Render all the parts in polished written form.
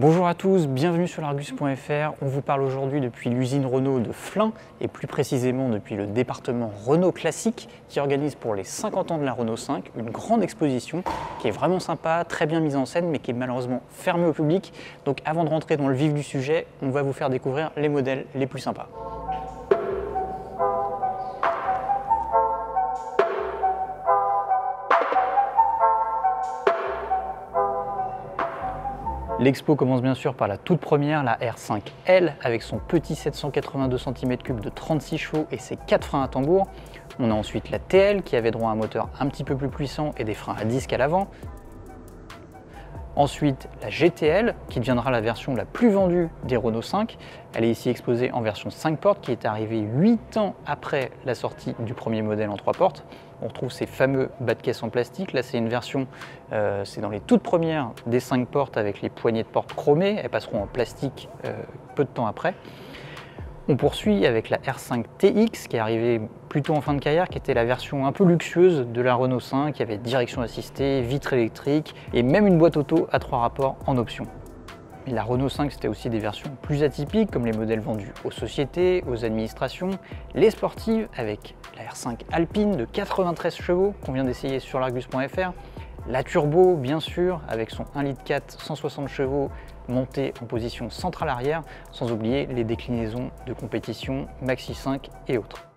Bonjour à tous, bienvenue sur l'Argus.fr. On vous parle aujourd'hui depuis l'usine Renault de Flins et plus précisément depuis le département Renault Classique qui organise pour les 50 ans de la Renault 5 une grande exposition qui est vraiment sympa, très bien mise en scène mais qui est malheureusement fermée au public. Donc avant de rentrer dans le vif du sujet, on va vous faire découvrir les modèles les plus sympas. L'expo commence bien sûr par la toute première, la R5L, avec son petit 782 cm3 de 36 chevaux et ses 4 freins à tambour. On a ensuite la TL qui avait droit à un moteur un petit peu plus puissant et des freins à disque à l'avant. Ensuite la GTL qui deviendra la version la plus vendue des Renault 5. Elle est ici exposée en version 5 portes qui est arrivée 8 ans après la sortie du premier modèle en 3 portes. On retrouve ces fameux bas de caisse en plastique. Là c'est une version, c'est dans les toutes premières des 5 portes avec les poignées de porte chromées. Elles passeront en plastique peu de temps après. On poursuit avec la R5 TX qui est arrivée plutôt en fin de carrière, qui était la version un peu luxueuse de la Renault 5, qui avait direction assistée, vitre électrique et même une boîte auto à 3 rapports en option. Mais la Renault 5 c'était aussi des versions plus atypiques comme les modèles vendus aux sociétés, aux administrations, les sportives avec la R5 Alpine de 93 chevaux qu'on vient d'essayer sur l'Argus.fr, la Turbo bien sûr avec son 1,4 litre 160 chevaux montée en position centrale arrière, sans oublier les déclinaisons de compétition Maxi 5 et autres.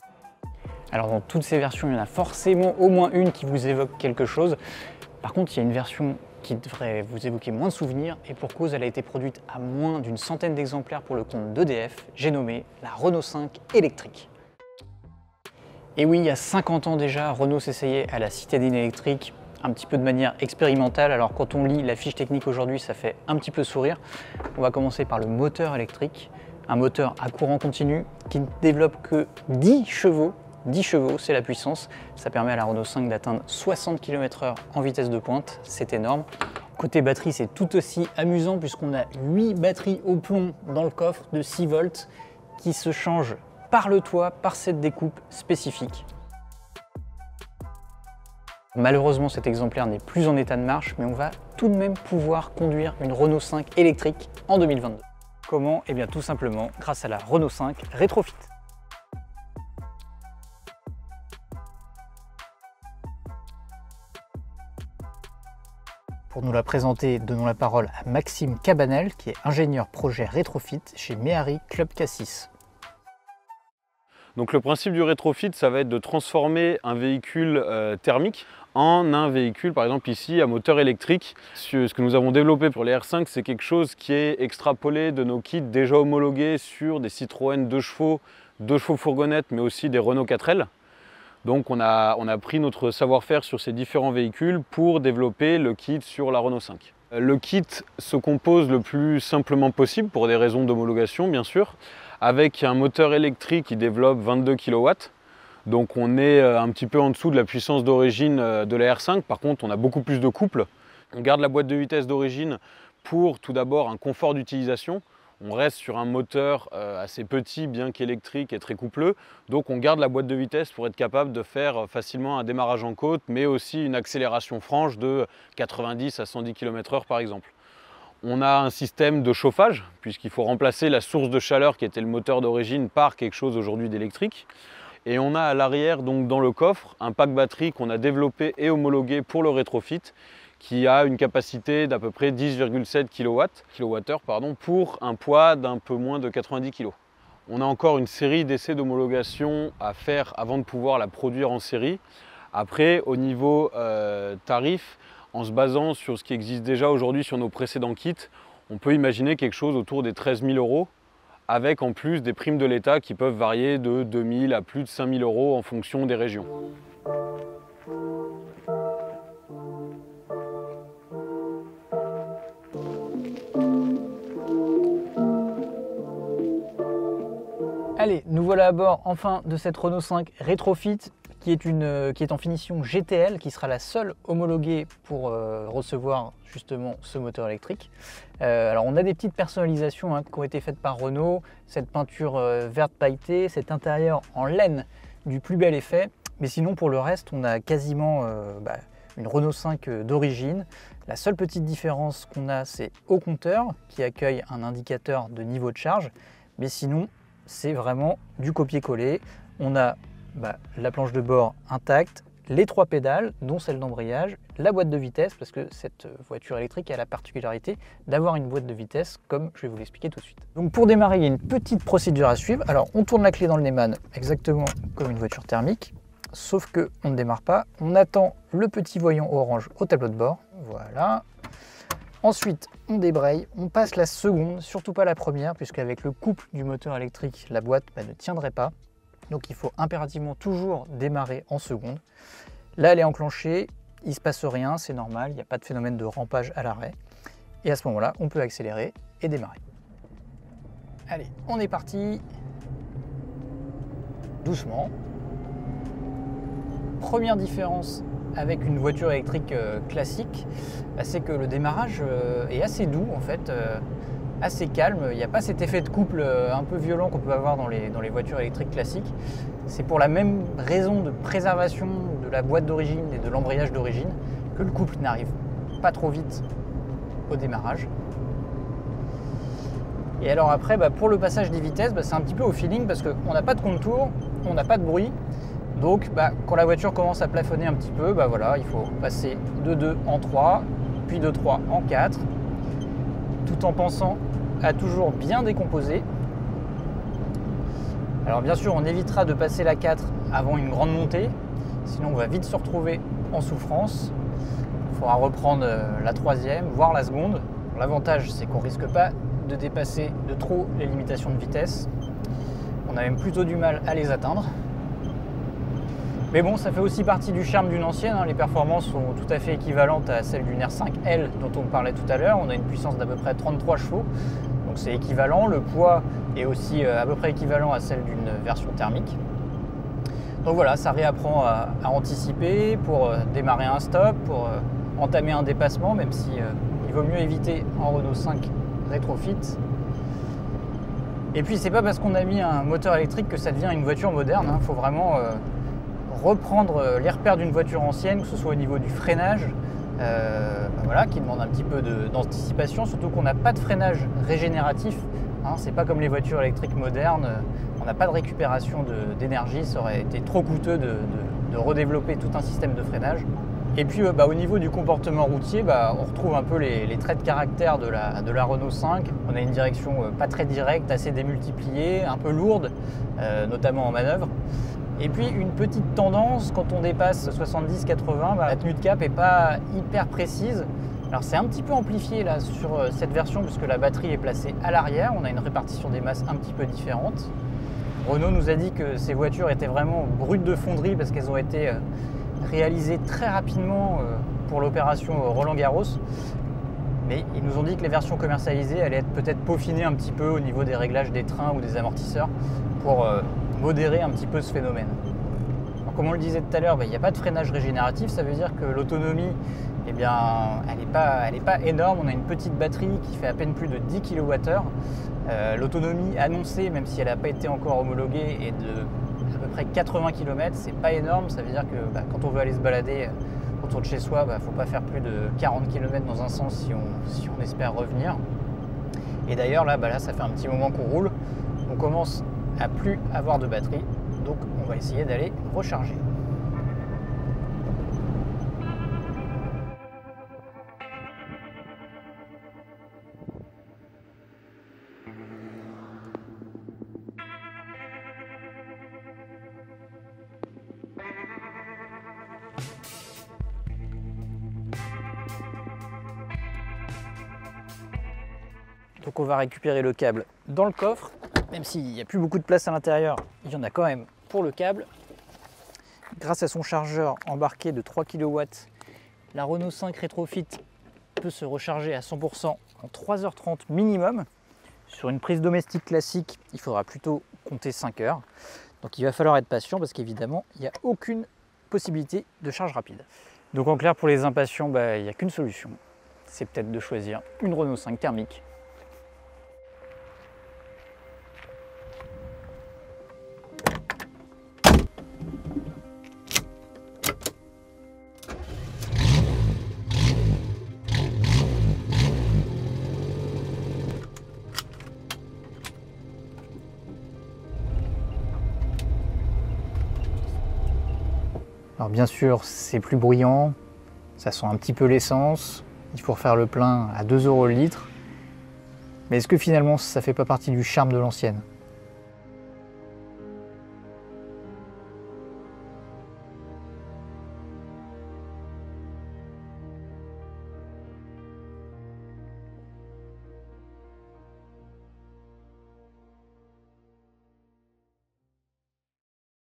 Alors dans toutes ces versions, il y en a forcément au moins une qui vous évoque quelque chose. Par contre, il y a une version qui devrait vous évoquer moins de souvenirs et pour cause, elle a été produite à moins d'une centaine d'exemplaires pour le compte d'EDF. J'ai nommé la Renault 5 électrique. Et oui, il y a 50 ans déjà, Renault s'essayait à la citadine électrique un petit peu de manière expérimentale. Alors quand on lit la fiche technique aujourd'hui, ça fait un petit peu sourire. On va commencer par le moteur électrique, un moteur à courant continu qui ne développe que 10 chevaux. 10 chevaux, c'est la puissance. Ça permet à la Renault 5 d'atteindre 60 km/h en vitesse de pointe, c'est énorme. Côté batterie, c'est tout aussi amusant puisqu'on a 8 batteries au plomb dans le coffre de 6 volts qui se changent par le toit, par cette découpe spécifique. Malheureusement, cet exemplaire n'est plus en état de marche, mais on va tout de même pouvoir conduire une Renault 5 électrique en 2022. Comment? Eh bien tout simplement grâce à la Renault 5 Rétrofit. Pour nous la présenter, donnons la parole à Maxime Cabanel, qui est ingénieur projet Rétrofit chez Méhari Club Cassis. Donc le principe du rétrofit, ça va être de transformer un véhicule thermique en un véhicule, par exemple ici, à moteur électrique. Ce que nous avons développé pour les R5, c'est quelque chose qui est extrapolé de nos kits déjà homologués sur des Citroën 2 chevaux fourgonnettes, mais aussi des Renault 4L. Donc on a pris notre savoir-faire sur ces différents véhicules pour développer le kit sur la Renault 5. Le kit se compose le plus simplement possible pour des raisons d'homologation bien sûr, avec un moteur électrique qui développe 22 kW. Donc on est un petit peu en dessous de la puissance d'origine de la R5. Par contre, on a beaucoup plus de couple. On garde la boîte de vitesse d'origine pour tout d'abord un confort d'utilisation. On reste sur un moteur assez petit, bien qu'électrique et très coupleux. Donc on garde la boîte de vitesse pour être capable de faire facilement un démarrage en côte, mais aussi une accélération franche de 90 à 110 km/h par exemple. On a un système de chauffage, puisqu'il faut remplacer la source de chaleur qui était le moteur d'origine par quelque chose aujourd'hui d'électrique. Et on a à l'arrière, donc dans le coffre, un pack batterie qu'on a développé et homologué pour le rétrofit, qui a une capacité d'à peu près 10,7 kWh pour un poids d'un peu moins de 90 kg. On a encore une série d'essais d'homologation à faire avant de pouvoir la produire en série. Après, au niveau tarif, en se basant sur ce qui existe déjà aujourd'hui sur nos précédents kits, on peut imaginer quelque chose autour des 13 000 €, avec en plus des primes de l'État qui peuvent varier de 2 000 à plus de 5 000 € en fonction des régions. Allez, nous voilà à bord enfin de cette Renault 5 Rétrofit qui est en finition GTL, qui sera la seule homologuée pour recevoir justement ce moteur électrique. Alors on a des petites personnalisations qui ont été faites par Renault, cette peinture verte pailletée, cet intérieur en laine du plus bel effet, mais sinon pour le reste on a quasiment une Renault 5 d'origine. La seule petite différence qu'on a, c'est au compteur qui accueille un indicateur de niveau de charge, mais sinon c'est vraiment du copier-coller. On a la planche de bord intacte, les 3 pédales, dont celle d'embrayage, la boîte de vitesse, parce que cette voiture électrique a la particularité d'avoir une boîte de vitesse, comme je vais vous l'expliquer tout de suite. Donc pour démarrer, il y a une petite procédure à suivre. Alors on tourne la clé dans le Neumann, exactement comme une voiture thermique, sauf qu'on ne démarre pas. On attend le petit voyant orange au tableau de bord, voilà. Ensuite, on débraye, on passe la seconde, surtout pas la première, puisqu'avec le couple du moteur électrique, la boîte ne tiendrait pas. Donc il faut impérativement toujours démarrer en seconde. Là, elle est enclenchée, il ne se passe rien, c'est normal, il n'y a pas de phénomène de rampage à l'arrêt. Et à ce moment-là, on peut accélérer et démarrer. Allez, on est parti. Doucement. Première différence avec une voiture électrique classique, c'est que le démarrage est assez doux en fait. Assez calme, il n'y a pas cet effet de couple un peu violent qu'on peut avoir dans les voitures électriques classiques. C'est pour la même raison de préservation de la boîte d'origine et de l'embrayage d'origine que le couple n'arrive pas trop vite au démarrage. Et alors après, pour le passage des vitesses, c'est un petit peu au feeling parce qu'on n'a pas de contour, on n'a pas de bruit. Donc quand la voiture commence à plafonner un petit peu, voilà, il faut passer de 2 en 3, puis de 3 en 4, tout en pensant à toujours bien décomposer. Alors bien sûr, on évitera de passer la 4 avant une grande montée, sinon on va vite se retrouver en souffrance. Il faudra reprendre la 3e, voire la seconde. L'avantage, c'est qu'on ne risque pas de dépasser de trop les limitations de vitesse. On a même plutôt du mal à les atteindre. Mais bon, ça fait aussi partie du charme d'une ancienne. Les performances sont tout à fait équivalentes à celles d'une R5L dont on parlait tout à l'heure. On a une puissance d'à peu près 33 chevaux, donc c'est équivalent. Le poids est aussi à peu près équivalent à celle d'une version thermique. Donc voilà, ça réapprend à anticiper pour démarrer un stop, pour entamer un dépassement, même si il vaut mieux éviter en Renault 5 rétrofit. Et puis c'est pas parce qu'on a mis un moteur électrique que ça devient une voiture moderne. Il faut vraiment reprendre les repères d'une voiture ancienne, que ce soit au niveau du freinage, voilà, qui demande un petit peu d'anticipation, surtout qu'on n'a pas de freinage régénératif. C'est pas comme les voitures électriques modernes, on n'a pas de récupération d'énergie, ça aurait été trop coûteux de redévelopper tout un système de freinage. Et puis au niveau du comportement routier, on retrouve un peu les traits de caractère de la Renault 5. On a une direction pas très directe, assez démultipliée, un peu lourde, notamment en manœuvre. Et puis une petite tendance, quand on dépasse 70-80, la tenue de cap n'est pas hyper précise. Alors c'est un petit peu amplifié là sur cette version puisque la batterie est placée à l'arrière, on a une répartition des masses un petit peu différente. Renault nous a dit que ces voitures étaient vraiment brutes de fonderie parce qu'elles ont été réalisées très rapidement pour l'opération Roland-Garros. Mais ils nous ont dit que les versions commercialisées allaient être peut-être peaufinées un petit peu au niveau des réglages des trains ou des amortisseurs pour modérer un petit peu ce phénomène. Alors, comme on le disait tout à l'heure, il n'y a pas de freinage régénératif, ça veut dire que l'autonomie, elle n'est pas énorme. On a une petite batterie qui fait à peine plus de 10 kWh. L'autonomie annoncée, même si elle n'a pas été encore homologuée, est de à peu près 80 km. C'est pas énorme, ça veut dire que quand on veut aller se balader autour de chez soi, il ne faut pas faire plus de 40 km dans un sens si on espère revenir. Et d'ailleurs là, ça fait un petit moment qu'on roule, on commence à plus avoir de batterie, donc on va essayer d'aller recharger. Donc on va récupérer le câble dans le coffre, même s'il n'y a plus beaucoup de place à l'intérieur, il y en a quand même pour le câble. Grâce à son chargeur embarqué de 3 kW, la Renault 5 rétrofit peut se recharger à 100% en 3h30 minimum. Sur une prise domestique classique, il faudra plutôt compter 5 heures. Donc il va falloir être patient parce qu'évidemment, il n'y a aucune possibilité de charge rapide. Donc en clair, pour les impatients, il n'y a qu'une solution. C'est peut-être de choisir une Renault 5 thermique. Alors bien sûr, c'est plus bruyant, ça sent un petit peu l'essence, il faut refaire le plein à 2 € le litre. Mais est-ce que finalement ça fait pas partie du charme de l'ancienne ?